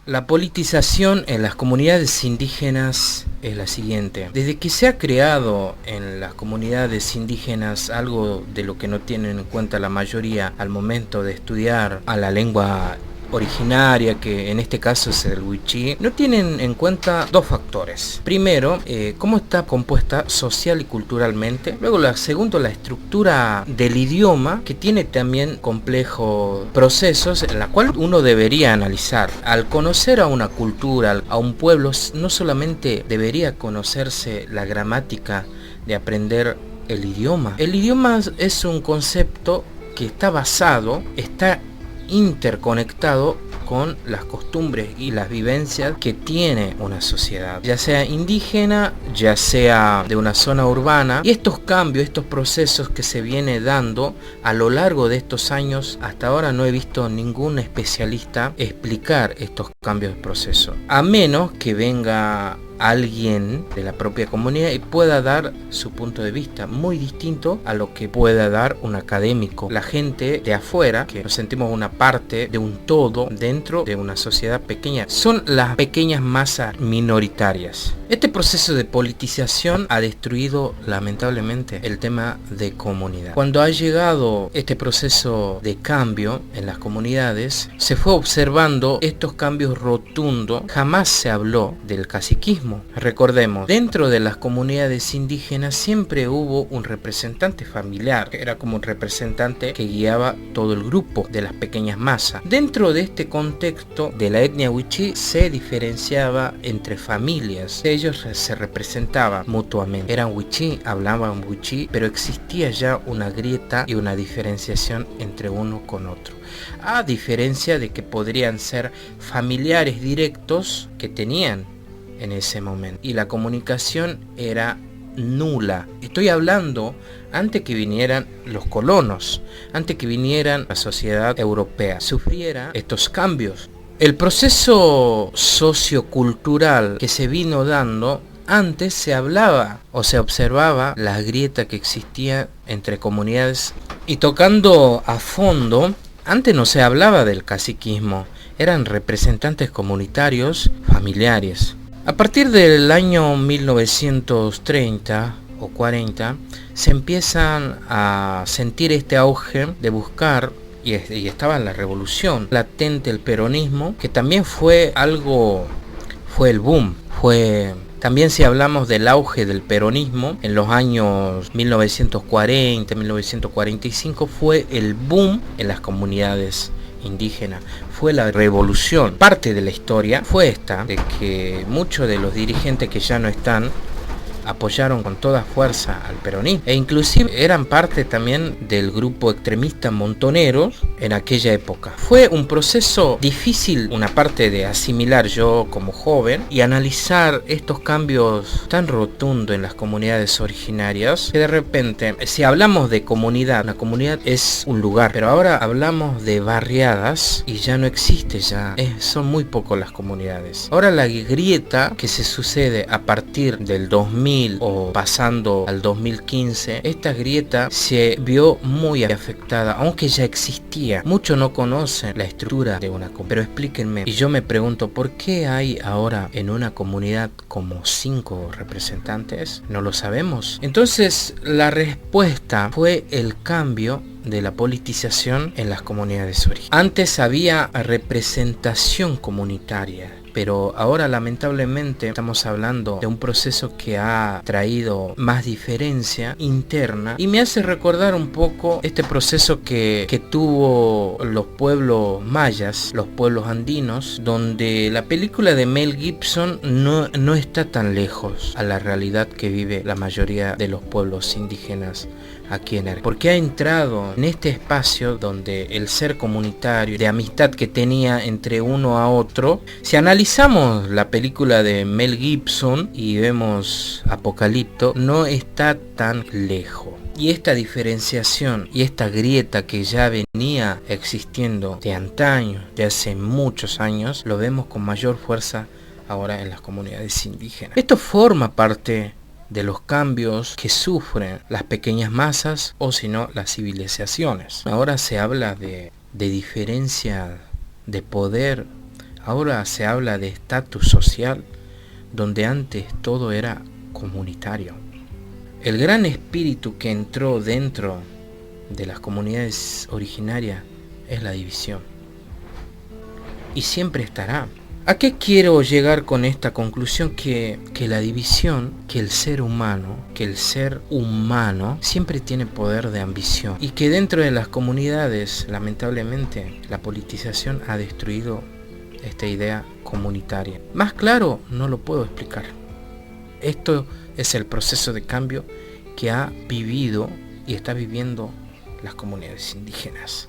La politización en las comunidades indígenas es la siguiente. Desde que se ha creado en las comunidades indígenas algo de lo que no tienen en cuenta la mayoría al momento de estudiar a la lengua originaria, que en este caso es el wichí, no tienen en cuenta dos factores. Primero, cómo está compuesta social y culturalmente. Luego, segundo, la estructura del idioma, que tiene también complejos procesos en la cual uno debería analizar. Al conocer a una cultura, a un pueblo, no solamente debería conocerse la gramática de aprender el idioma. El idioma es un concepto que está interconectado con las costumbres y las vivencias que tiene una sociedad, ya sea indígena, ya sea de una zona urbana. Y estos cambios, estos procesos que se viene dando a lo largo de estos años, hasta ahora no he visto ningún especialista explicar estos cambios de proceso, a menos que venga alguien de la propia comunidad y pueda dar su punto de vista muy distinto a lo que pueda dar un académico. La gente de afuera, que nos sentimos una parte de un todo dentro de una sociedad pequeña, son las pequeñas masas minoritarias. Este proceso de politización ha destruido lamentablemente el tema de comunidad. Cuando ha llegado este proceso de cambio en las comunidades, se fue observando estos cambios rotundos. Jamás se habló del caciquismo. Recordemos, dentro de las comunidades indígenas siempre hubo un representante familiar, que era como un representante que guiaba todo el grupo de las pequeñas masas. Dentro de este contexto de la etnia wichí se diferenciaba entre familias. Ellos se representaban mutuamente. Eran wichí, hablaban wichí, pero existía ya una grieta y una diferenciación entre uno con otro. A diferencia de que podrían ser familiares directos que tenían en ese momento, y la comunicación era nula. Estoy hablando antes que vinieran los colonos, antes que vinieran la sociedad europea, sufriera estos cambios. El proceso sociocultural que se vino dando, antes se hablaba o se observaba la grieta que existía entre comunidades, y tocando a fondo, antes no se hablaba del caciquismo, eran representantes comunitarios familiares. A partir del año 1930 o 40 se empiezan a sentir este auge de buscar, y estaba la revolución latente, el peronismo, que también fue el boom, también si hablamos del auge del peronismo en los años 1940, 1945, fue el boom en las comunidades indígena, fue la revolución. Parte de la historia fue esta, de que muchos de los dirigentes que ya no están apoyaron con toda fuerza al peronismo, e inclusive eran parte también del grupo extremista Montoneros en aquella época. Fue un proceso difícil, una parte de asimilar yo como joven y analizar estos cambios tan rotundos en las comunidades originarias, que de repente, si hablamos de comunidad, una comunidad es un lugar, pero ahora hablamos de barriadas y ya no existe, son muy pocas las comunidades. Ahora la grieta que se sucede a partir del 2000 o pasando al 2015, esta grieta se vio muy afectada, aunque ya existía. Muchos no conocen la estructura de una comunidad, pero explíquenme, y yo me pregunto, ¿por qué hay ahora en una comunidad como 5 representantes? No lo sabemos. Entonces la respuesta fue el cambio de la politización en las comunidades originarias. Antes había representación comunitaria, pero ahora lamentablemente estamos hablando de un proceso que ha traído más diferencia interna, y me hace recordar un poco este proceso que tuvo los pueblos mayas, los pueblos andinos, donde la película de Mel Gibson no está tan lejos a la realidad que vive la mayoría de los pueblos indígenas aquí en Argentina, porque ha entrado en este espacio donde el ser comunitario, de amistad que tenía entre uno a otro. Si analizamos la película de Mel Gibson y vemos Apocalipto, no está tan lejos. Y esta diferenciación y esta grieta que ya venía existiendo de antaño, de hace muchos años, lo vemos con mayor fuerza ahora en las comunidades indígenas. Esto forma parte de los cambios que sufren las pequeñas masas, o si no las civilizaciones. Ahora se habla de diferencia de poder Ahora se habla de estatus social, donde antes todo era comunitario. El gran espíritu que entró dentro de las comunidades originarias es la división. Y siempre estará. ¿A qué quiero llegar con esta conclusión? Que la división, que el ser humano siempre tiene poder de ambición. Y que dentro de las comunidades, lamentablemente, la politización ha destruido esta idea comunitaria. Más claro, no lo puedo explicar. Esto es el proceso de cambio que ha vivido y está viviendo las comunidades indígenas.